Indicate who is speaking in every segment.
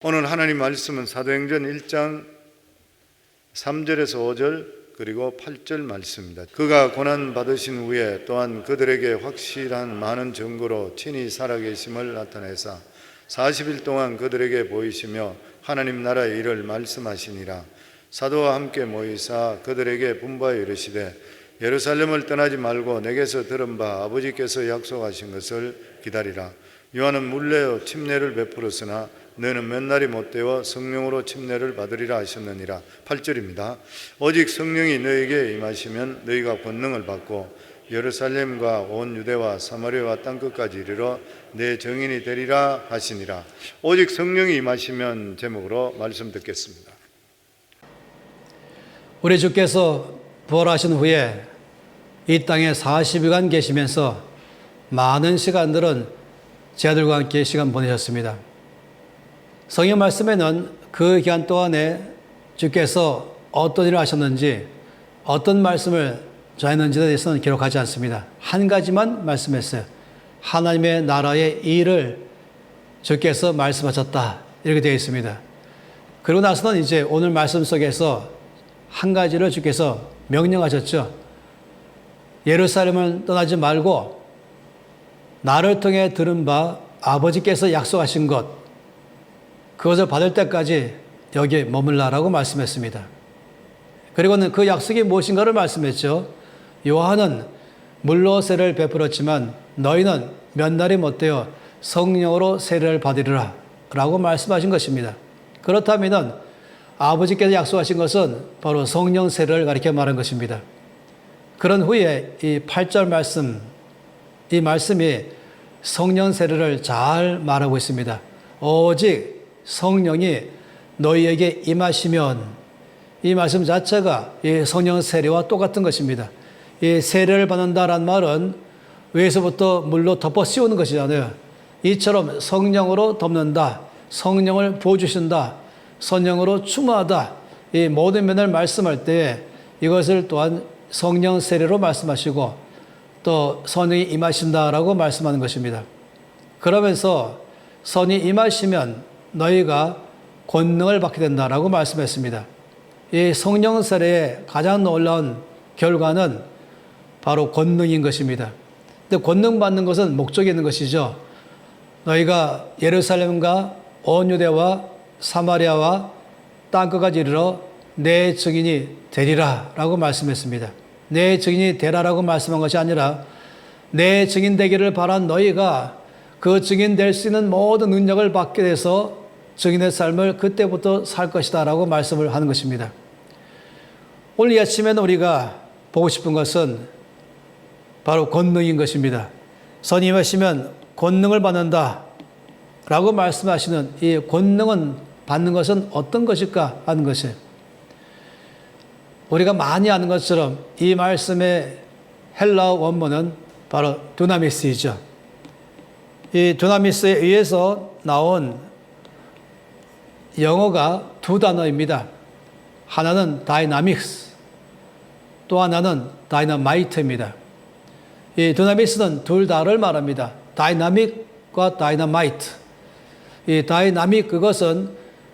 Speaker 1: 오늘 하나님 말씀은 사도행전 1장 3절에서 5절 그리고 8절 말씀입니다. 그가 고난 받으신 후에 또한 그들에게 확실한 많은 증거로 친히 살아계심을 나타내사 40일 동안 그들에게 보이시며 하나님 나라의 일을 말씀하시니라. 사도와 함께 모이사 그들에게 분부하여 이르시되 예루살렘을 떠나지 말고 내게서 들은 바 아버지께서 약속하신 것을 기다리라. 요한은 물레어 침례를 베풀었으나 너는 몇 날이 못되어 성령으로 침례를 받으리라 하셨느니라. 8절입니다. 오직 성령이 너에게 임하시면 너희가 권능을 받고 예루살렘과 온 유대와 사마리아와 땅끝까지 이르러 내 증인이 되리라 하시니라. 오직 성령이 임하시면 제목으로 말씀 듣겠습니다.
Speaker 2: 우리 주께서 부활하신 후에 이 땅에 40일간 계시면서 많은 시간들은 제 아들과 함께 시간 보내셨습니다. 성경 말씀에는 그 기간 동안에 주께서 어떤 일을 하셨는지, 어떤 말씀을 전했는지에 대해서는 기록하지 않습니다. 한 가지만 말씀했어요. 하나님의 나라의 일을 주께서 말씀하셨다, 이렇게 되어 있습니다. 그리고 나서는 이제 오늘 말씀 속에서 한 가지를 주께서 명령하셨죠. 예루살렘을 떠나지 말고 나를 통해 들은 바 아버지께서 약속하신 것, 그것을 받을 때까지 여기에 머물라라고 말씀했습니다. 그리고는 그 약속이 무엇인가를 말씀했죠. 요한은 물로 세례를 베풀었지만 너희는 몇 날이 못되어 성령으로 세례를 받으리라 라고 말씀하신 것입니다. 그렇다면 아버지께서 약속하신 것은 바로 성령 세례를 가리켜 말한 것입니다. 그런 후에 이 8절 말씀, 이 말씀이 성령 세례를 잘 말하고 있습니다. 오직 성령이 너희에게 임하시면, 이 말씀 자체가 이 성령 세례와 똑같은 것입니다. 이 세례를 받는다라는 말은 위에서부터 물로 덮어 씌우는 것이잖아요. 이처럼 성령으로 덮는다, 성령을 부어주신다, 성령으로 충만하다, 이 모든 면을 말씀할 때 이것을 또한 성령 세례로 말씀하시고 또 성령이 임하신다라고 말씀하는 것입니다. 그러면서 성령이 임하시면 너희가 권능을 받게 된다라고 말씀했습니다. 이 성령 세례의 가장 놀라운 결과는 바로 권능인 것입니다. 근데 권능 받는 것은 목적이 있는 것이죠. 너희가 예루살렘과 온 유대와 사마리아와 땅끝까지 이르러 내 증인이 되리라 라고 말씀했습니다. 내 증인이 되라라고 말씀한 것이 아니라 내 증인 되기를 바란 너희가 그 증인 될 수 있는 모든 능력을 받게 돼서 증인의 삶을 그때부터 살 것이다 라고 말씀을 하는 것입니다. 오늘 이 아침에는 우리가 보고 싶은 것은 바로 권능인 것입니다. 선임하시면 권능을 받는다 라고 말씀하시는 이 권능은 받는 것은 어떤 것일까 하는 것이에요. 우리가 많이 아는 것처럼 이 말씀의 헬라어 원문은 바로 두나미스이죠. 이 두나미스에 의해서 나온 영어가 두 단어입니다. 하나는 다이나믹스, 또 하나는 다이너마이트입니다. 이 두나미스는 둘 다를 말합니다. 다이나믹과 다이너마이트. 이 다이나믹, 그것은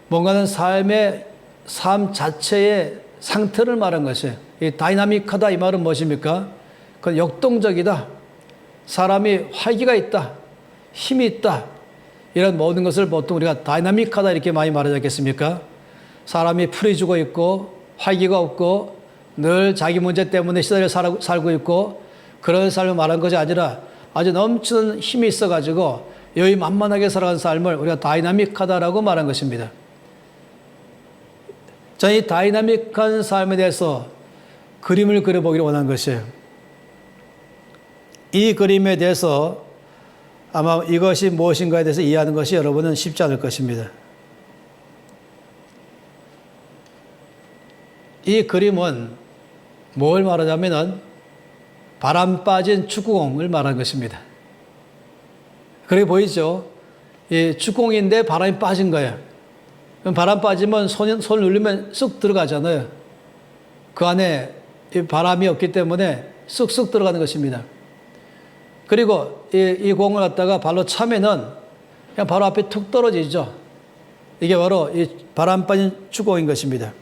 Speaker 2: 뭔가는 삶 자체의 상태를 말한 것이에요. 이 다이나믹하다, 이 말은 무엇입니까? 그건 역동적이다. 사람이 활기가 있다. 힘이 있다. 이런 모든 것을 보통 우리가 다이나믹하다 이렇게 많이 말하지 않겠습니까? 사람이 풀이 죽어 있고 활기가 없고 늘 자기 문제 때문에 시달려 살고 있고 그런 삶을 말한 것이 아니라 아주 넘치는 힘이 있어가지고 여유 만만하게 살아가는 삶을 우리가 다이나믹하다라고 말한 것입니다. 저는 이 다이나믹한 삶에 대해서 그림을 그려보기를 원하는 것이에요. 이 그림에 대해서 아마 이것이 무엇인가에 대해서 이해하는 것이 여러분은 쉽지 않을 것입니다. 이 그림은 뭘 말하자면 바람 빠진 축구공을 말하는 것입니다. 그렇게 보이죠? 이 축구공인데 바람이 빠진 거예요. 그럼 바람 빠지면 손 누르면 쑥 들어가잖아요. 그 안에 바람이 없기 때문에 쑥쑥 들어가는 것입니다. 그리고 이 공을 갖다가 발로 차면은 그냥 바로 앞에 툭 떨어지죠. 이게 바로 이 바람 빠진 축복인 것입니다.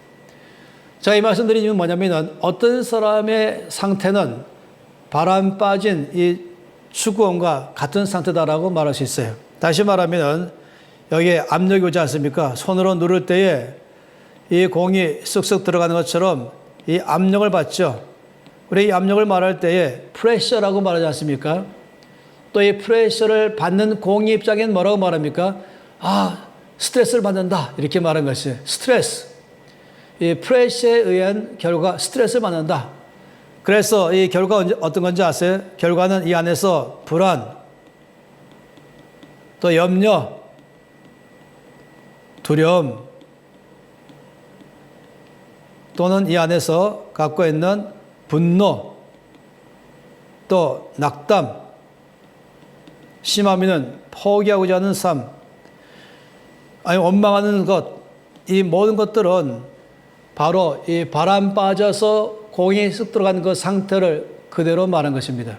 Speaker 2: 자, 이 말씀드린 이유는 뭐냐면은 어떤 사람의 상태는 바람 빠진 이 축구원과 같은 상태다라고 말할 수 있어요. 다시 말하면은 여기에 압력이 오지 않습니까? 손으로 누를 때에 이 공이 쓱쓱 들어가는 것처럼 이 압력을 받죠. 우리 이 압력을 말할 때에 프레셔라고 말하지 않습니까? 또 이 프레셔를 받는 공의 입장에는 뭐라고 말합니까? 아, 스트레스를 받는다. 이렇게 말한 것이 스트레스. 이 프레셔에 의한 결과 스트레스를 받는다. 그래서 이 결과 어떤 건지 아세요? 결과는 이 안에서 불안, 또 염려, 두려움, 또는 이 안에서 갖고 있는 분노, 또 낙담, 심하면은 포기하고자 하는 삶, 아니 원망하는 것, 이 모든 것들은 바로 이 바람 빠져서 공이 쑥 들어간 그 상태를 그대로 말한 것입니다.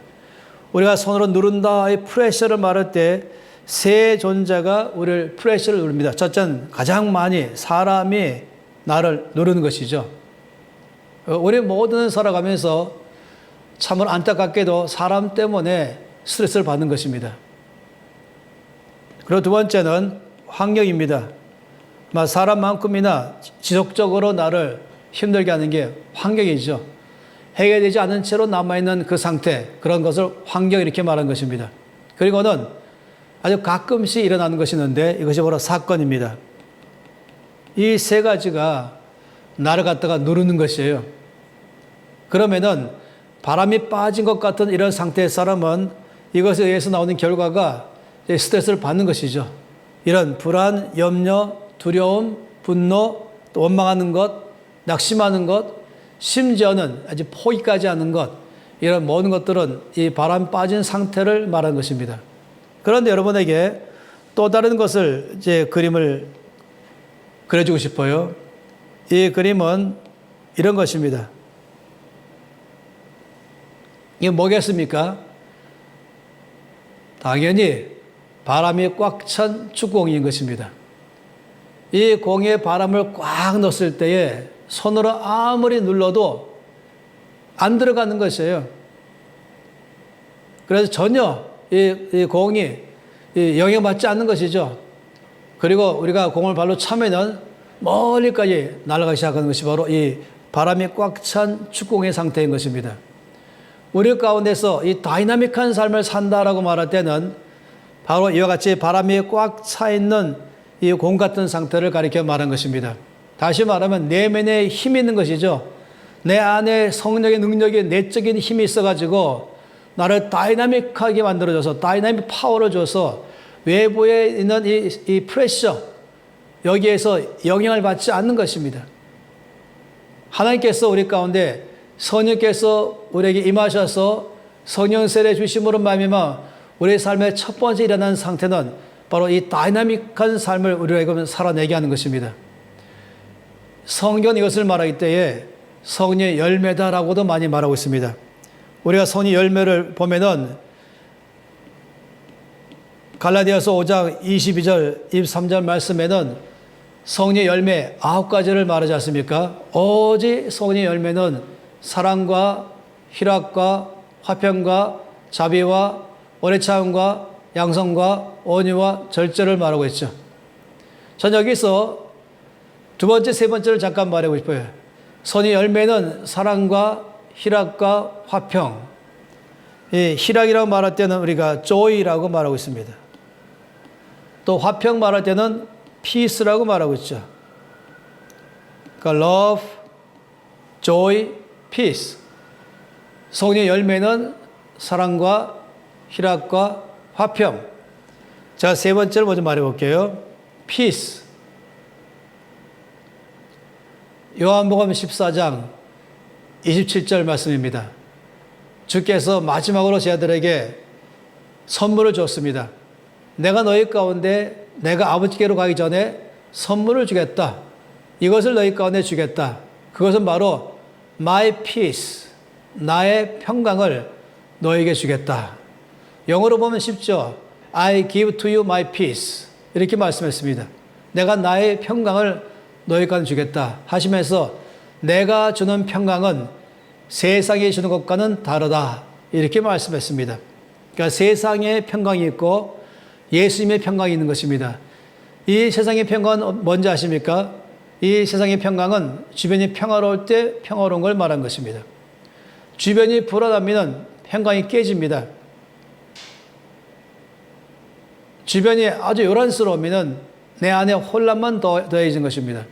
Speaker 2: 우리가 손으로 누른다, 이 프레셔를 말할 때 세 존재가 우리를 프레셔를 누릅니다. 첫째는 가장 많이 사람이 나를 누르는 것이죠. 우리 모든 살아가면서 참으로 안타깝게도 사람 때문에 스트레스를 받는 것입니다. 그리고 두 번째는 환경입니다. 사람만큼이나 지속적으로 나를 힘들게 하는 게 환경이죠. 해결되지 않은 채로 남아있는 그 상태, 그런 것을 환경 이렇게 말한 것입니다. 그리고는 아주 가끔씩 일어나는 것이 있는데 이것이 바로 사건입니다. 이 세 가지가 나를 갖다가 누르는 것이에요. 그러면은 바람이 빠진 것 같은 이런 상태의 사람은 이것에 의해서 나오는 결과가 스트레스를 받는 것이죠. 이런 불안, 염려, 두려움, 분노, 또 원망하는 것, 낙심하는 것, 심지어는 아주 포기까지 하는 것, 이런 모든 것들은 이 바람 빠진 상태를 말하는 것입니다. 그런데 여러분에게 또 다른 것을 이제 그림을 그려주고 싶어요. 이 그림은 이런 것입니다. 이게 뭐겠습니까? 당연히 바람이 꽉 찬 축구공인 것입니다. 이 공에 바람을 꽉 넣었을 때에 손으로 아무리 눌러도 안 들어가는 것이에요. 그래서 전혀 이 공이 영향받지 않는 것이죠. 그리고 우리가 공을 발로 차면은 멀리까지 날아가기 시작하는 것이 바로 이 바람이 꽉 찬 축구공의 상태인 것입니다. 우리 가운데서 이 다이나믹한 삶을 산다라고 말할 때는 바로 이와 같이 바람이 꽉 차 있는 이 공 같은 상태를 가리켜 말한 것입니다. 다시 말하면 내면에 힘이 있는 것이죠. 내 안에 성령의 능력이 내적인 힘이 있어가지고 나를 다이나믹하게 만들어줘서 다이나믹 파워를 줘서 외부에 있는 이 프레셔 여기에서 영향을 받지 않는 것입니다. 하나님께서 우리 가운데 성령께서 우리에게 임하셔서 성령 세례 주심으로 말미암아 우리의 삶의 첫 번째 일어난 상태는 바로 이 다이나믹한 삶을 우리에게 살아내게 하는 것입니다. 성경은 이것을 말하기 때에 성령의 열매다라고도 많이 말하고 있습니다. 우리가 성령 열매를 보면은 갈라디아서 5장 22절, 23절 말씀에는 성령의 열매 9가지를 말하지 않습니까? 오직 성령의 열매는 사랑과 희락과 화평과 자비와 오래 참음과 양성과 온유와 절제를 말하고 있죠. 전 여기서 두 번째, 세 번째를 잠깐 말하고 싶어요. 성령의 열매는 사랑과 희락과 화평. 이 희락이라고 말할 때는 우리가 joy라고 말하고 있습니다. 또 화평 말할 때는 peace라고 말하고 있죠. 그러니까 love, joy, peace. 성령의 열매는 사랑과 희락과 화평. 자, 세 번째를 먼저 말해볼게요. peace. 요한복음 14장 27절 말씀입니다. 주께서 마지막으로 제 아들에게 선물을 줬습니다. 내가 너희 가운데 내가 아버지께로 가기 전에 선물을 주겠다. 이것을 너희 가운데 주겠다. 그것은 바로 my peace, 나의 평강을 너에게 주겠다. 영어로 보면 쉽죠. I give to you my peace. 이렇게 말씀했습니다. 내가 나의 평강을 너희에게 주겠다 하시면서 내가 주는 평강은 세상이 주는 것과는 다르다 이렇게 말씀했습니다. 그러니까 세상의 평강이 있고 예수님의 평강이 있는 것입니다. 이 세상의 평강은 뭔지 아십니까? 이 세상의 평강은 주변이 평화로울 때 평화로운 걸 말한 것입니다. 주변이 불안하면 평강이 깨집니다. 주변이 아주 요란스러우면 내 안에 혼란만 더해진 것입니다.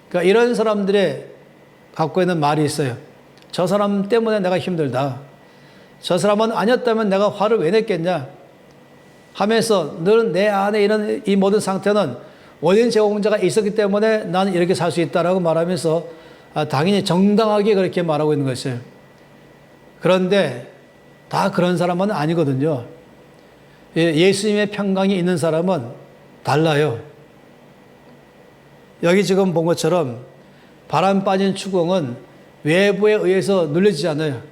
Speaker 2: 그러니까 이런 사람들의 갖고 있는 말이 있어요. 저 사람 때문에 내가 힘들다. 저 사람은 아니었다면 내가 화를 왜 냈겠냐 하면서 늘 내 안에 이런 이 모든 상태는 원인 제공자가 있었기 때문에 나는 이렇게 살 수 있다라고 말하면서 당연히 정당하게 그렇게 말하고 있는 것이에요. 그런데 다 그런 사람은 아니거든요. 예수님의 평강이 있는 사람은 달라요. 여기 지금 본 것처럼 바람 빠진 추궁은 외부에 의해서 눌려지지 않아요.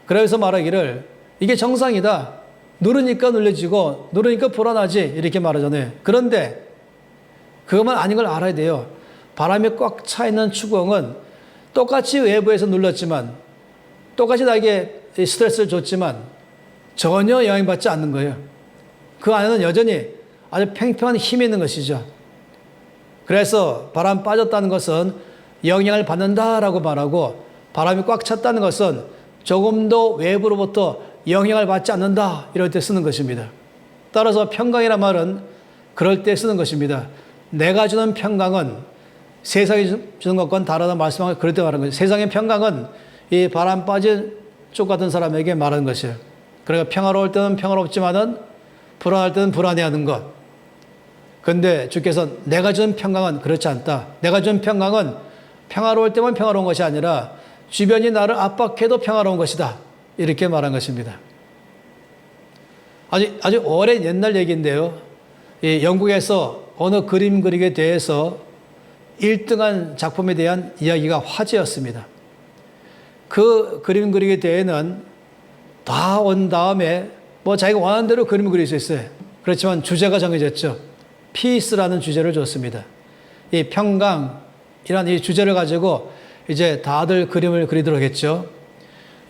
Speaker 2: 그래서 말하기를 이게 정상이다. 누르니까 눌려지고 누르니까 불안하지 이렇게 말하잖아요. 그런데 그것만 아닌 걸 알아야 돼요. 바람이 꽉 차 있는 추궁은 똑같이 외부에서 눌렀지만 똑같이 나에게 스트레스를 줬지만 전혀 영향받지 않는 거예요. 그 안에는 여전히 아주 팽팽한 힘이 있는 것이죠. 그래서 바람 빠졌다는 것은 영향을 받는다라고 말하고 바람이 꽉 찼다는 것은 조금도 외부로부터 영향을 받지 않는다 이럴 때 쓰는 것입니다. 따라서 평강이란 말은 그럴 때 쓰는 것입니다. 내가 주는 평강은 세상이 주는 것과는 다르다 말씀하고 그럴 때 말하는 거죠. 세상의 평강은 이 바람 빠진 쪽 같은 사람에게 말하는 것이에요. 그러니까 평화로울 때는 평화롭지만은 불안할 때는 불안해하는 것. 그런데 주께서 내가 주는 평강은 그렇지 않다. 내가 주는 평강은 평화로울 때만 평화로운 것이 아니라 주변이 나를 압박해도 평화로운 것이다. 이렇게 말한 것입니다. 아주 오랜 옛날 얘기인데요. 영국에서 어느 그림 그리기에 대해서 1등한 작품에 대한 이야기가 화제였습니다. 그 그림 그리기 대회는 다 온 다음에 뭐 자기가 원하는 대로 그림을 그릴 수 있어요. 그렇지만 주제가 정해졌죠. 피스라는 주제를 줬습니다. 이 평강이라는 이 주제를 가지고 이제 다들 그림을 그리도록 했죠.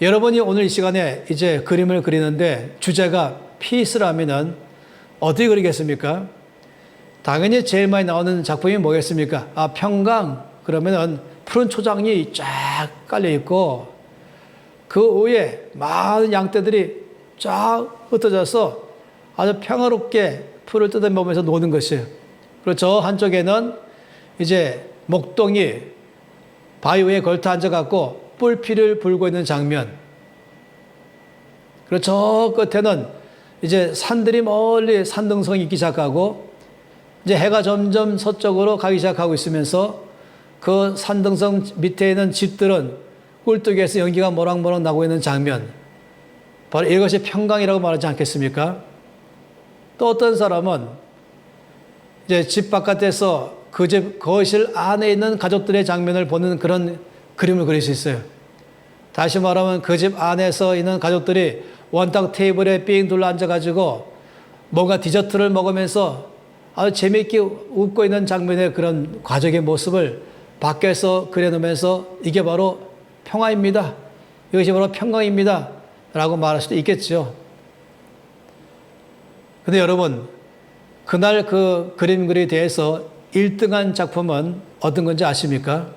Speaker 2: 여러분이 오늘 이 시간에 이제 그림을 그리는데 주제가 피스라면은 어떻게 그리겠습니까? 당연히 제일 많이 나오는 작품이 뭐겠습니까? 평강. 그러면은 푸른 초장이 쫙 깔려 있고 그 위에 많은 양떼들이 쫙 흩어져서 아주 평화롭게 풀을 뜯어먹으면서 노는 것이에요. 그리고 저 한쪽에는 이제 목동이 바위 위에 걸터 앉아갖고 뿔피를 불고 있는 장면. 그리고 저 끝에는 이제 산들이 멀리 산등성이 있기 시작하고 이제 해가 점점 서쪽으로 가기 시작하고 있으면서 그 산등성 밑에 있는 집들은 꿀뚝에서 연기가 모락모락 나고 있는 장면. 바로 이것이 평강이라고 말하지 않겠습니까? 또 어떤 사람은 이제 집 바깥에서 그 집 거실 안에 있는 가족들의 장면을 보는 그런 그림을 그릴 수 있어요. 다시 말하면 그 집 안에서 있는 가족들이 원탁 테이블에 삥 둘러 앉아가지고 뭔가 디저트를 먹으면서 아주 재미있게 웃고 있는 장면의 그런 가족의 모습을 밖에서 그려놓으면서 이게 바로 평화입니다. 이것이 바로 평강입니다. 라고 말할 수도 있겠죠. 근데 여러분, 그날 그 그림 그리에 대해서 1등한 작품은 어떤 건지 아십니까?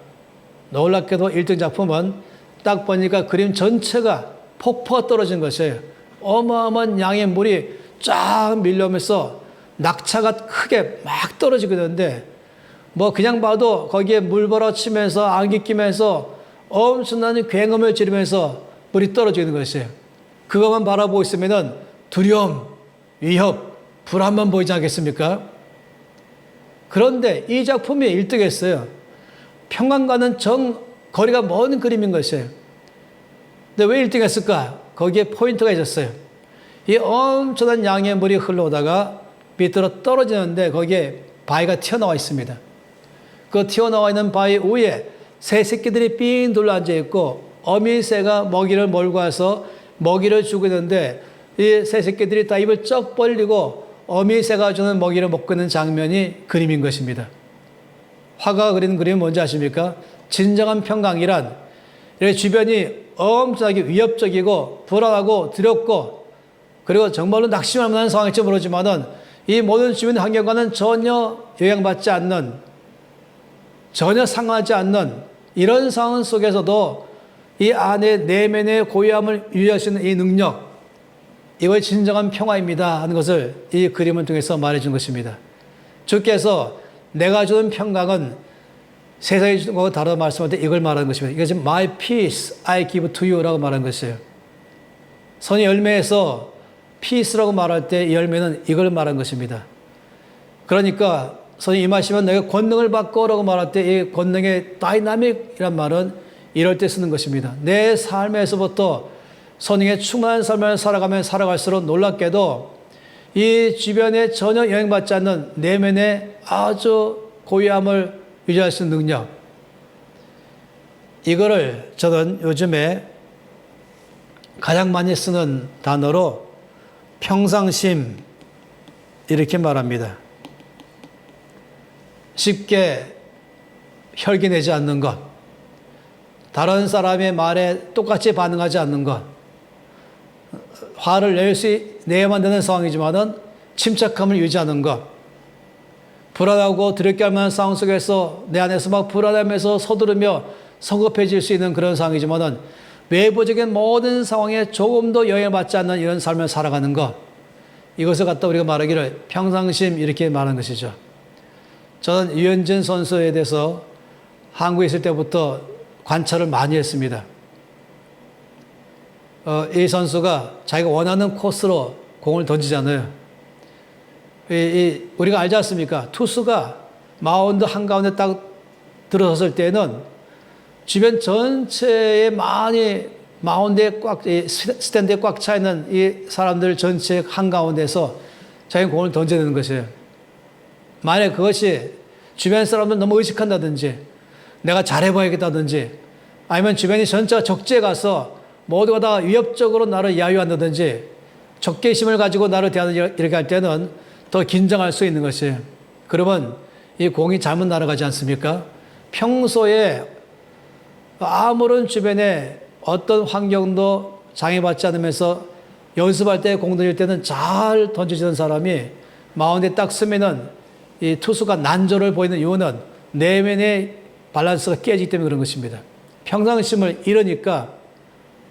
Speaker 2: 놀랍게도 1등 작품은 딱 보니까 그림 전체가 폭포가 떨어진 것이에요. 어마어마한 양의 물이 쫙 밀려오면서 낙차가 크게 막 떨어지게 되는데 뭐 그냥 봐도 거기에 물 벌어치면서 안개 끼면서 엄청난 굉음을 지르면서 물이 떨어지는 것이에요. 그것만 바라보고 있으면 두려움, 위협, 불안만 보이지 않겠습니까? 그런데 이 작품이 1등했어요. 평강과는 거리가 먼 그림인 것이에요. 근데 왜 1등했을까? 거기에 포인트가 있었어요. 이 엄청난 양의 물이 흘러오다가 밑으로 떨어지는데 거기에 바위가 튀어나와 있습니다. 그 튀어나와 있는 바위 위에 새 새끼들이 삥 둘러 앉아 있고 어미새가 먹이를 몰고 와서 먹이를 주고 있는데 이 새 새끼들이 다 입을 쩍 벌리고 어미새가 주는 먹이를 먹고 있는 장면이 그림인 것입니다. 화가가 그린 그림은 뭔지 아십니까? 진정한 평강이란 이렇게 주변이 엄청나게 위협적이고 불안하고 두렵고 그리고 정말로 낙심할 만한 상황일지 모르지만은 이 모든 주변 환경과는 전혀 영향받지 않는, 전혀 상하지 않는 이런 상황 속에서도 이 안에 내면의 고요함을 유지할 수 있는 이 능력, 이걸 진정한 평화입니다 하는 것을 이 그림을 통해서 말해준 것입니다. 주께서 내가 주는 평강은 세상이 주는 것과 다르다 말씀할 때 이걸 말하는 것입니다. 이것은 My peace I give to you 라고 말하는 것이에요. 선의 열매에서 peace라고 말할 때 이 열매는 이걸 말하는 것입니다. 그러니까 선이 임하시면 내가 권능을 받고 라고 말할 때 이 권능의 다이나믹이란 말은 이럴 때 쓰는 것입니다. 내 삶에서부터 선행에 충만한 삶을 살아가면 살아갈수록 놀랍게도 이 주변에 전혀 영향받지 않는 내면의 아주 고요함을 유지할 수 있는 능력, 이거를 저는 요즘에 가장 많이 쓰는 단어로 평상심 이렇게 말합니다. 쉽게 혈기내지 않는 것, 다른 사람의 말에 똑같이 반응하지 않는 것, 화를 내야만 되는 상황이지만은 침착함을 유지하는 것, 불안하고 두렵게 할 만한 상황 속에서 내 안에서 막 불안하면서 서두르며 성급해질 수 있는 그런 상황이지만은 외부적인 모든 상황에 조금도 영향을 받지 않는 이런 삶을 살아가는 것, 이것을 갖다 우리가 말하기를 평상심 이렇게 말하는 것이죠. 저는 유현진 선수에 대해서 한국에 있을 때부터 관찰을 많이 했습니다. 이 선수가 자기가 원하는 코스로 공을 던지잖아요. 우리가 알지 않습니까? 투수가 마운드 한가운데 딱 들어섰을 때는 주변 전체에 많이 마운드에 스탠드에 꽉 차 있는 이 사람들 전체 한가운데서 자기 공을 던져야 되는 것이에요. 만약 그것이 주변 사람들 너무 의식한다든지 내가 잘해봐야겠다든지 아니면 주변이 전체가 적재에 가서 모두가 다 위협적으로 나를 야유한다든지 적개심을 가지고 나를 대하는 이렇게 할 때는 더 긴장할 수 있는 것이에요. 그러면 이 공이 잘못 날아가지 않습니까? 평소에 아무런 주변에 어떤 환경도 장애받지 않으면서 연습할 때 공 던질 때는 잘 던져지는 사람이 마운드에 딱 쓰면은 이 투수가 난조를 보이는 이유는 내면의 밸런스가 깨지기 때문에 그런 것입니다. 평상심을 잃으니까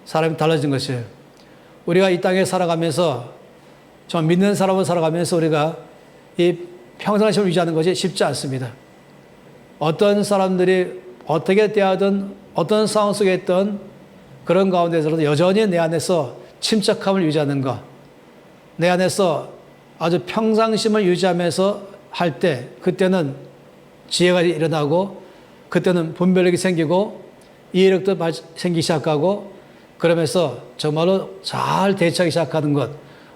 Speaker 2: 사람이 달라진 것이에요. 우리가 이 땅에 살아가면서 좀 믿는 사람을 살아가면서 우리가 이 평상심을 유지하는 것이 쉽지 않습니다. 어떤 사람들이 어떻게 대하든 어떤 상황 속에 있든 그런 가운데서도 여전히 내 안에서 침착함을 유지하는 것, 내 안에서 아주 평상심을 유지하면서 할 때 그때는 지혜가 일어나고 그때는 분별력이 생기고 이해력도 생기기 시작하고 그러면서 정말로 잘 대처하기 시작하는 것,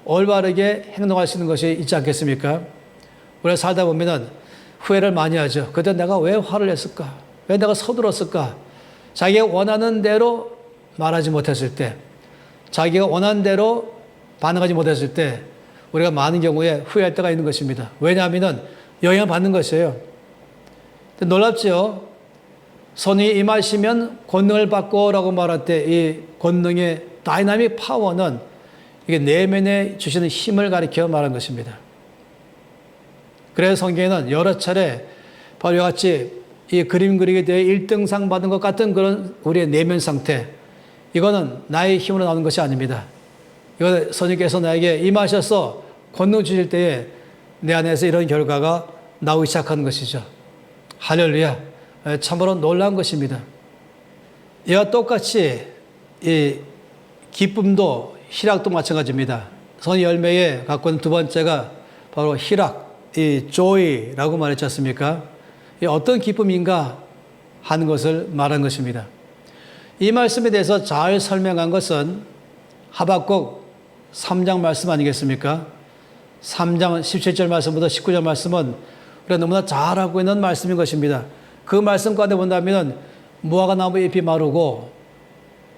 Speaker 2: 올바르게 행동할 수 있는 것이 있지 않겠습니까? 우리가 살다 보면은 후회를 많이 하죠. 그때 내가 왜 화를 냈을까? 왜 내가 서둘렀을까? 자기가 원하는 대로 말하지 못했을 때, 자기가 원하는 대로 반응하지 못했을 때 우리가 많은 경우에 후회할 때가 있는 것입니다. 왜냐하면 영향을 받는 것이에요. 놀랍죠? 선이 임하시면 권능을 받고 라고 말할 때 이 권능의 다이나믹 파워는 이게 내면에 주시는 힘을 가리켜 말한 것입니다. 그래서 성경에는 여러 차례 바로 이와 같이 이 그림 그리기에 대해 1등상 받은 것 같은 그런 우리의 내면 상태, 이거는 나의 힘으로 나오는 것이 아닙니다. 이거 선생님께서 나에게 임하셔서 권능 주실 때에 내 안에서 이런 결과가 나오기 시작하는 것이죠. 할렐루야. 참으로 놀라운 것입니다. 이와 똑같이 이 기쁨도 희락도 마찬가지입니다. 선 열매에 갖고 있는 두 번째가 바로 희락, 이 joy라고 말했지 않습니까? 이 어떤 기쁨인가 하는 것을 말한 것입니다. 이 말씀에 대해서 잘 설명한 것은 하박국 3장 말씀 아니겠습니까? 3장 17절 말씀부터 19절 말씀은 우리가 너무나 잘 알고 있는 말씀인 것입니다. 그 말씀 가운데 본다면 무화과 나무 잎이 마르고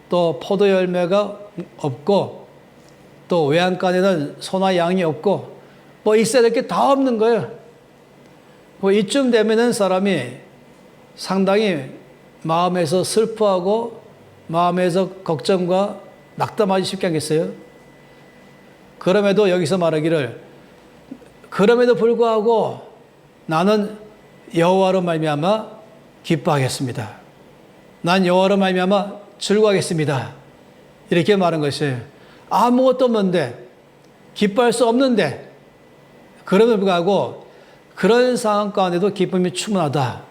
Speaker 2: 또 포도 열매가 없고 또 외양간에는 소나 양이 없고 뭐 있어야 될 게 다 없는 거예요. 뭐 이쯤 되면은 사람이 상당히 마음에서 슬퍼하고 마음에서 걱정과 낙담하기 쉽게 하겠어요. 그럼에도 여기서 말하기를 그럼에도 불구하고 나는 여호와로 말미암아 기뻐하겠습니다. 난 여호와로 말미암아 즐거워하겠습니다. 이렇게 말한 것이에요. 아무것도 없는데 기뻐할 수 없는데 그럼에도 불구하고 그런 상황 가운데도 기쁨이 충분하다.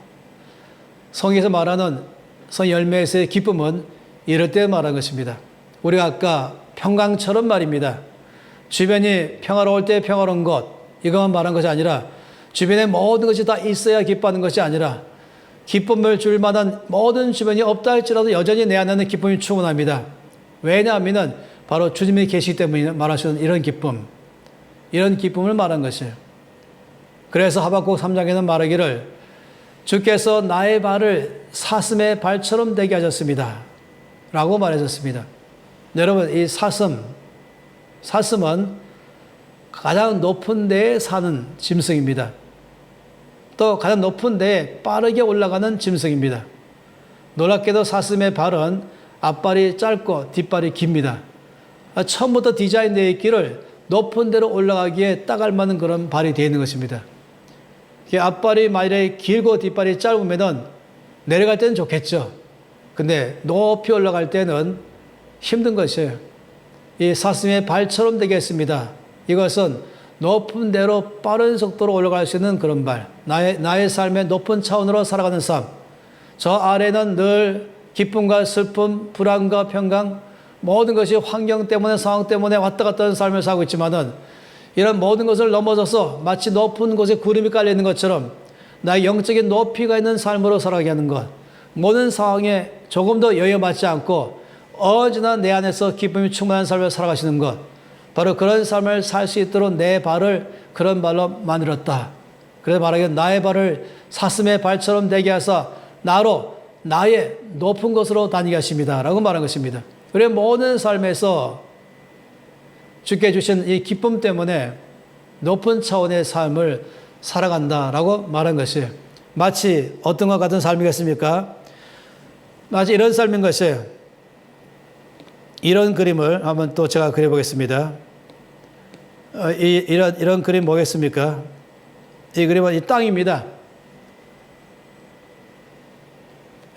Speaker 2: 성경에서 말하는 성 열매에서의 기쁨은 이럴 때 말한 것입니다. 우리가 아까 평강처럼 말입니다. 주변이 평화로울 때 평화로운 것, 이것만 말한 것이 아니라 주변에 모든 것이 다 있어야 기뻐하는 것이 아니라 기쁨을 줄 만한 모든 주변이 없다 할지라도 여전히 내 안에는 기쁨이 충분합니다. 왜냐하면 바로 주님이 계시기 때문에 말하시는 이런 기쁨, 이런 기쁨을 말한 것이에요. 그래서 하박국 3장에는 말하기를 주께서 나의 발을 사슴의 발처럼 되게 하셨습니다. 라고 말하셨습니다. 여러분, 이 사슴은 가장 높은 데에 사는 짐승입니다. 또 가장 높은 데에 빠르게 올라가는 짐승입니다. 놀랍게도 사슴의 발은 앞발이 짧고 뒷발이 깁니다. 처음부터 디자인되어 있기를 높은 데로 올라가기에 딱 알맞는 그런 발이 되어 있는 것입니다. 앞발이 만약에 길고 뒷발이 짧으면 내려갈 때는 좋겠죠. 근데 높이 올라갈 때는 힘든 것이에요. 이 사슴의 발처럼 되겠습니다. 이것은 높은 데로 빠른 속도로 올라갈 수 있는 그런 발. 나의 삶의 높은 차원으로 살아가는 삶. 저 아래는 늘 기쁨과 슬픔, 불안과 평강, 모든 것이 환경 때문에 상황 때문에 왔다 갔다 하는 삶을 살고 있지만은 이런 모든 것을 넘어서서 마치 높은 곳에 구름이 깔려 있는 것처럼 나의 영적인 높이가 있는 삶으로 살아가게 하는 것. 모든 상황에 조금 더 여유받지 않고 언제나 내 안에서 기쁨이 충만한 삶을 살아가시는 것. 바로 그런 삶을 살 수 있도록 내 발을 그런 발로 만들었다. 그래서 말하기를 나의 발을 사슴의 발처럼 되게 하사 나로 나의 높은 곳으로 다니게 하십니다. 라고 말한 것입니다. 우리 모든 삶에서 주께 주신 이 기쁨 때문에 높은 차원의 삶을 살아간다라고 말한 것이에요. 마치 어떤 것 같은 삶이겠습니까? 마치 이런 삶인 것이에요. 이런 그림을 한번 또 제가 그려보겠습니다. 이런 그림 뭐겠습니까? 이 그림은 이 땅입니다.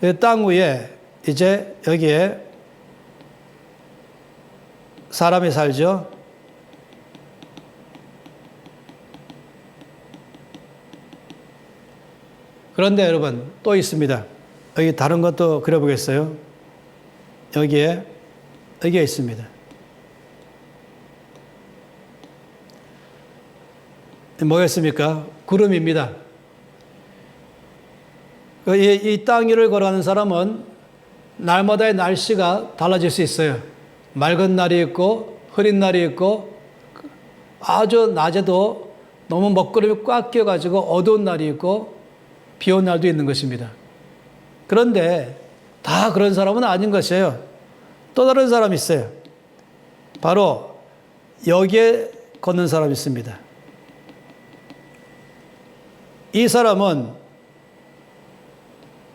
Speaker 2: 이 땅 위에 이제 여기에 사람이 살죠. 그런데 여러분 또 있습니다. 여기 다른 것도 그려보겠어요. 여기에 있습니다. 뭐겠습니까? 구름입니다. 이 땅 위를 걸어가는 사람은 날마다의 날씨가 달라질 수 있어요. 맑은 날이 있고 흐린 날이 있고 아주 낮에도 너무 먹구름이 꽉 끼어가지고 어두운 날이 있고 비 온 날도 있는 것입니다. 그런데 다 그런 사람은 아닌 것이에요. 또 다른 사람이 있어요. 바로 여기에 걷는 사람이 있습니다. 이 사람은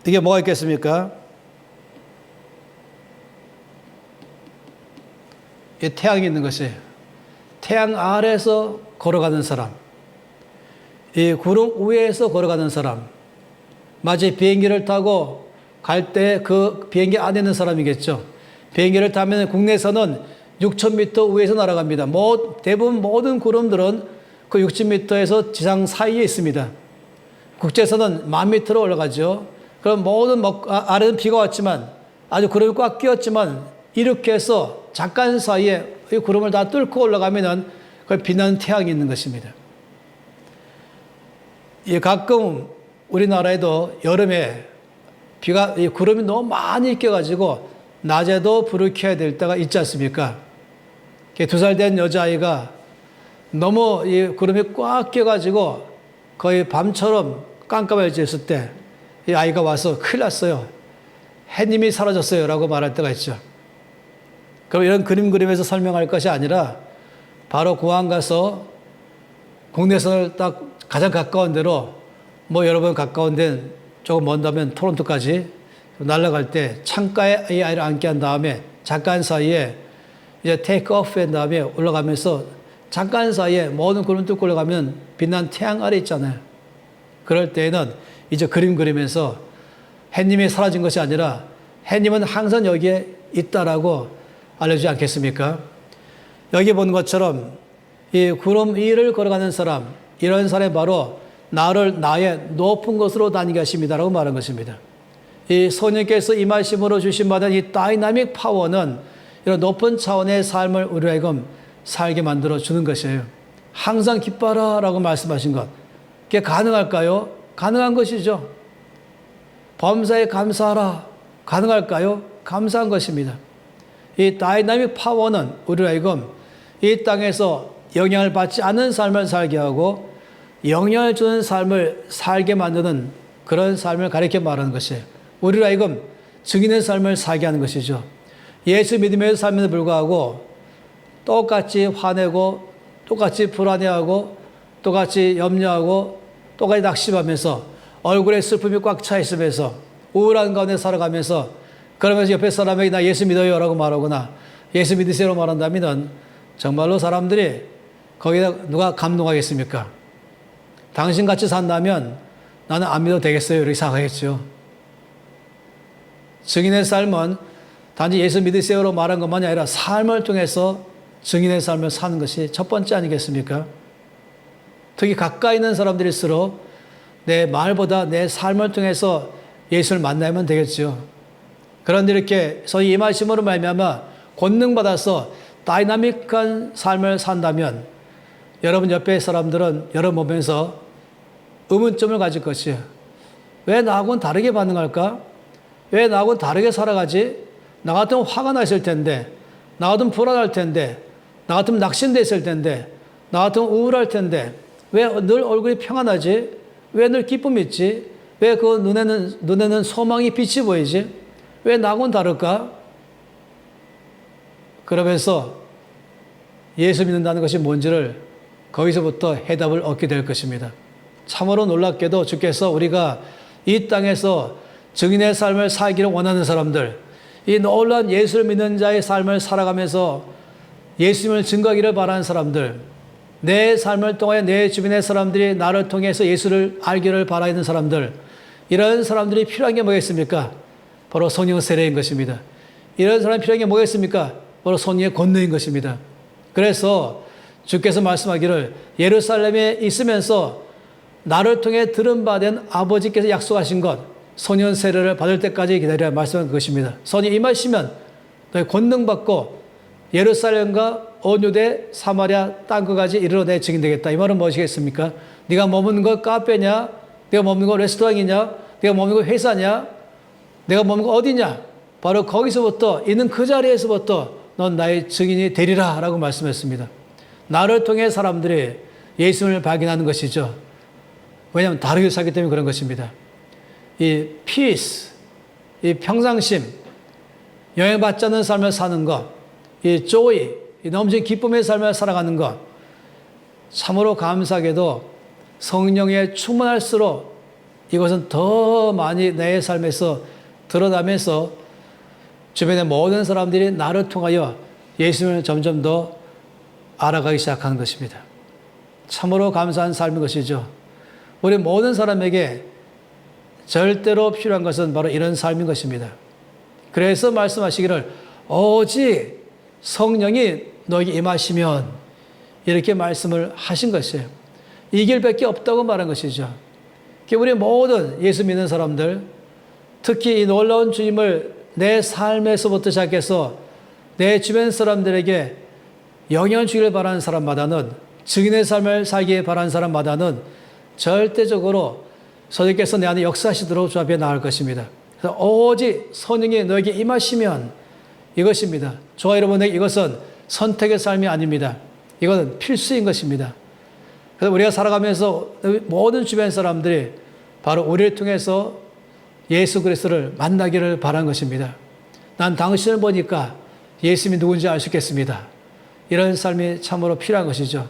Speaker 2: 이게 뭐가 있겠습니까? 이 태양이 있는 것이에요. 태양 아래에서 걸어가는 사람, 이 구름 위에서 걸어가는 사람, 마치 비행기를 타고 갈 때 그 비행기 안에 있는 사람이겠죠. 비행기를 타면 국내에서는 6,000m 위에서 날아갑니다. 대부분 모든 구름들은 그 6,000m에서 지상 사이에 있습니다. 국제에서는 10,000m로 올라가죠. 그럼 모든 아래는 비가 왔지만 아주 구름이 꽉 끼었지만 이렇게 해서 잠깐 사이에 이 구름을 다 뚫고 올라가면은 그걸 빛나는 태양이 있는 것입니다. 가끔 우리나라에도 여름에 이 구름이 너무 많이 껴가지고 낮에도 불을 켜야 될 때가 있지 않습니까? 2살 된 여자아이가 너무 이 구름이 꽉 껴가지고 거의 밤처럼 깜깜해졌을 때 이 아이가 와서 큰일 났어요. 해님이 사라졌어요. 라고 말할 때가 있죠. 그럼 이런 그림에서 설명할 것이 아니라 바로 공항 가서 국내선을 딱 가장 가까운 데로 뭐 여러분 가까운 데는 조금 먼다면 토론토까지 날아갈 때 창가에 이 아이를 앉게 한 다음에 잠깐 사이에 이제 테이크 오프 한 다음에 올라가면서 잠깐 사이에 모든 구름 뚫고 올라가면 빛난 태양 아래 있잖아요. 그럴 때에는 이제 그림 그리면서 해님이 사라진 것이 아니라 해님은 항상 여기에 있다라고 알려주지 않겠습니까? 여기 본 것처럼 이 구름 위를 걸어가는 사람, 이런 사람이 바로 나를 나의 높은 곳으로 다니게 하십니다라고 말한 것입니다. 이 성령께서 임하심으로 주심받은 이 다이나믹 파워는 이런 높은 차원의 삶을 우리로 하여금 살게 만들어 주는 것이에요. 항상 기뻐라 라고 말씀하신 것. 그게 가능할까요? 가능한 것이죠. 범사에 감사하라. 가능할까요? 감사한 것입니다. 이 다이나믹 파워는 우리로 하여금 이 땅에서 영향을 받지 않는 삶을 살게 하고 영향을 주는 삶을 살게 만드는 그런 삶을 가리켜 말하는 것이에요. 우리로 하여금 증인의 삶을 살게 하는 것이죠. 예수 믿음의 삶에도 불구하고 똑같이 화내고 똑같이 불안해하고 똑같이 염려하고 똑같이 낙심하면서 얼굴에 슬픔이 꽉 차 있으면서 우울한 가운데 살아가면서 그러면서 옆에 사람에게 나 예수 믿어요 라고 말하거나 예수 믿으세요 라고 말한다면 정말로 사람들이 거기다 누가 감동하겠습니까? 당신같이 산다면 나는 안 믿어도 되겠어요 이렇게 생각하겠죠. 증인의 삶은 단지 예수 믿으세요로 말한 것만이 아니라 삶을 통해서 증인의 삶을 사는 것이 첫 번째 아니겠습니까? 특히 가까이 있는 사람들일수록 내 말보다 내 삶을 통해서 예수를 만나면 되겠죠. 그런데 이렇게 소위 임하심으로 말미암아 권능받아서 다이나믹한 삶을 산다면 여러분 옆에 사람들은 여러분 보면서 의문점을 가질 것이에요. 왜 나하고는 다르게 반응할까? 왜 나하고는 다르게 살아가지? 나 같으면 화가 나 있을 텐데, 나 같으면 불안할 텐데, 나 같으면 낙심돼 있을 텐데, 나 같으면 우울할 텐데, 왜 늘 얼굴이 평안하지? 왜 늘 기쁨이 있지? 왜 그 눈에는 소망이 빛이 보이지? 왜 나하고는 다를까? 그러면서 예수 믿는다는 것이 뭔지를 거기서부터 해답을 얻게 될 것입니다. 참으로 놀랍게도 주께서 우리가 이 땅에서 증인의 삶을 살기를 원하는 사람들, 이 놀라운 예수를 믿는 자의 삶을 살아가면서 예수님을 증거하기를 바라는 사람들, 내 삶을 통해 내 주변의 사람들이 나를 통해서 예수를 알기를 바라는 사람들, 이런 사람들이 필요한 게 뭐겠습니까? 바로 성령 세례인 것입니다. 이런 사람이 필요한 게 뭐겠습니까? 바로 성령의 권능인 것입니다. 그래서 주께서 말씀하기를 예루살렘에 있으면서 나를 통해 들은 바 된 아버지께서 약속하신 것, 성령 세례를 받을 때까지 기다려야 말씀한 것입니다. 성령 임하시면 너희 권능 받고 예루살렘과 온 유대 사마리아 땅끝까지 이르러 내 증인 되겠다. 이 말은 무엇이겠습니까? 네가 머무는 거 카페냐? 네가 머무는 거 레스토랑이냐? 네가 머무는 거 회사냐? 네가 머무는 거 어디냐? 바로 거기서부터 있는 그 자리에서부터 넌 나의 증인이 되리라 라고 말씀했습니다. 나를 통해 사람들이 예수님을 발견하는 것이죠. 왜냐하면 다르게 살기 때문에 그런 것입니다. 이 peace, 이 평상심, 영향받지 않는 삶을 사는 것, 이 joy, 이 넘치는 기쁨의 삶을 살아가는 것, 참으로 감사하게도 성령에 충만할수록 이것은 더 많이 내 삶에서 드러나면서 주변의 모든 사람들이 나를 통하여 예수님을 점점 더 알아가기 시작하는 것입니다. 참으로 감사한 삶인 것이죠. 우리 모든 사람에게 절대로 필요한 것은 바로 이런 삶인 것입니다. 그래서 말씀하시기를 오직 성령이 너에게 임하시면 이렇게 말씀을 하신 것이에요. 이 길밖에 없다고 말한 것이죠. 우리 모든 예수 믿는 사람들, 특히 이 놀라운 주님을 내 삶에서부터 시작해서 내 주변 사람들에게 영향을 주기를 바라는 사람마다는, 증인의 삶을 살기에 바라는 사람마다는 절대적으로 성령께서 내 안에 역사하시도록 주 앞에 나갈 것입니다. 그래서 오직 성령이 너에게 임하시면 이것입니다. 저와 여러분에게 이것은 선택의 삶이 아닙니다. 이것은 필수인 것입니다. 그래서 우리가 살아가면서 모든 주변 사람들이 바로 우리를 통해서 예수 그리스도를 만나기를 바란 것입니다. 난 당신을 보니까 예수님이 누군지 알 수 있겠습니다. 이런 삶이 참으로 필요한 것이죠.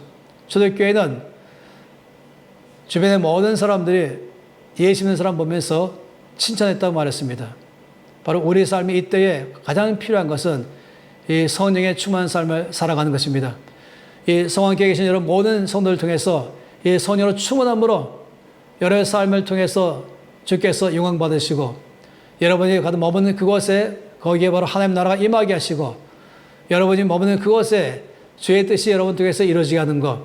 Speaker 2: 초대교회는 주변의 모든 사람들이 예수 믿는 사람 보면서 칭찬했다고 말했습니다. 바로 우리 삶이 이때에 가장 필요한 것은 이 성령의 충만한 삶을 살아가는 것입니다. 이 성황교회에 계신 여러분 모든 성도를 통해서 이 성령으로 충만함으로 여러분의 삶을 통해서 주께서 영광 받으시고 여러분이 가득 머무는 그곳에 거기에 바로 하나님 나라가 임하게 하시고 여러분이 머무는 그곳에 주의 뜻이 여러분 통해서 이루어지게 하는 것,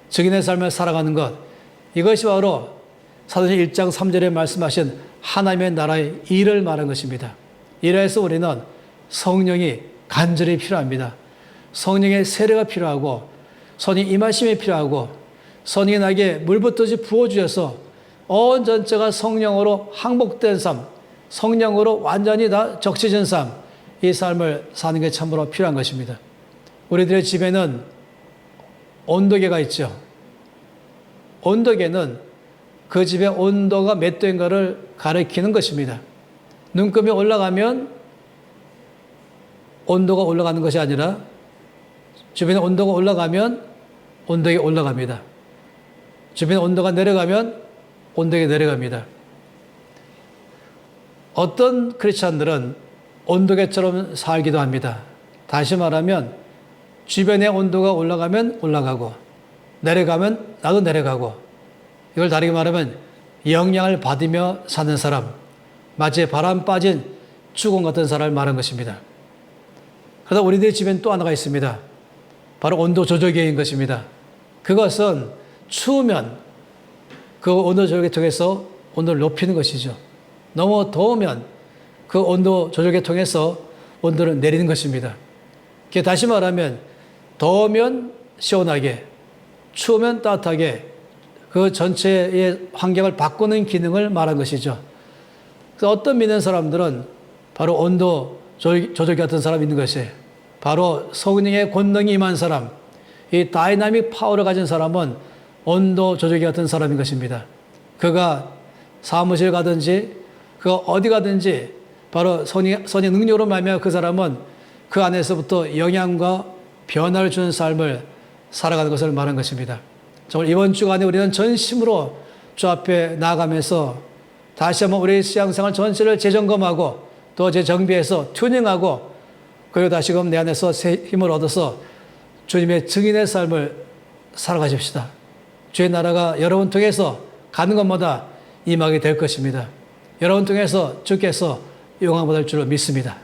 Speaker 2: 증인의 삶을 살아가는 것, 이것이 바로 사도행 1장 3절에 말씀하신 하나님의 나라의 일을 말한 것입니다. 이래서 우리는 성령이 간절히 필요합니다. 성령의 세례가 필요하고 성령의 임하심이 필요하고 성령이 나에게 물붓듯이 부어주셔서 온 전체가 성령으로 항복된 삶, 성령으로 완전히 다 적셔진 삶, 이 삶을 사는 게 참으로 필요한 것입니다. 우리들의 집에는 온도계가 있죠. 온도계는 그 집의 온도가 몇 도인가를 가리키는 것입니다. 눈금이 올라가면 온도가 올라가는 것이 아니라 주변의 온도가 올라가면 온도가 올라갑니다. 주변의 온도가 내려가면 온도가 내려갑니다. 어떤 크리스찬들은 온도계처럼 살기도 합니다. 다시 말하면 주변의 온도가 올라가면 올라가고 내려가면 나도 내려가고 이걸 다르게 말하면 영향을 받으며 사는 사람, 마치 바람 빠진 주공 같은 사람을 말한 것입니다. 그러다 우리들의 집엔 또 하나가 있습니다. 바로 온도 조절기인 것입니다. 그것은 추우면 그 온도 조절기 통해서 온도를 높이는 것이죠. 너무 더우면 그 온도 조절기 통해서 온도를 내리는 것입니다. 다시 말하면 더우면 시원하게, 추우면 따뜻하게 그 전체의 환경을 바꾸는 기능을 말한 것이죠. 그래서 어떤 믿는 사람들은 바로 온도 조절기 같은 사람이 있는 것이 바로 성령의 권능이 임한 사람, 이 다이나믹 파워를 가진 사람은 온도 조절기 같은 사람인 것입니다. 그가 사무실 가든지 그가 어디 가든지 바로 선의 능력으로 말미암아 그 사람은 그 안에서부터 영향과 변화를 주는 삶을 살아가는 것을 말한 것입니다. 정말 이번 주간에 우리는 전심으로 주 앞에 나아가면서 다시 한번 우리의 신앙생활 전체를 재점검하고 또 재정비해서 튜닝하고 그리고 다시금 내 안에서 새 힘을 얻어서 주님의 증인의 삶을 살아가십시다. 주의 나라가 여러분 통해서 가는 것마다 임하게 될 것입니다. 여러분 통해서 주께서 영광 받을 줄로 믿습니다.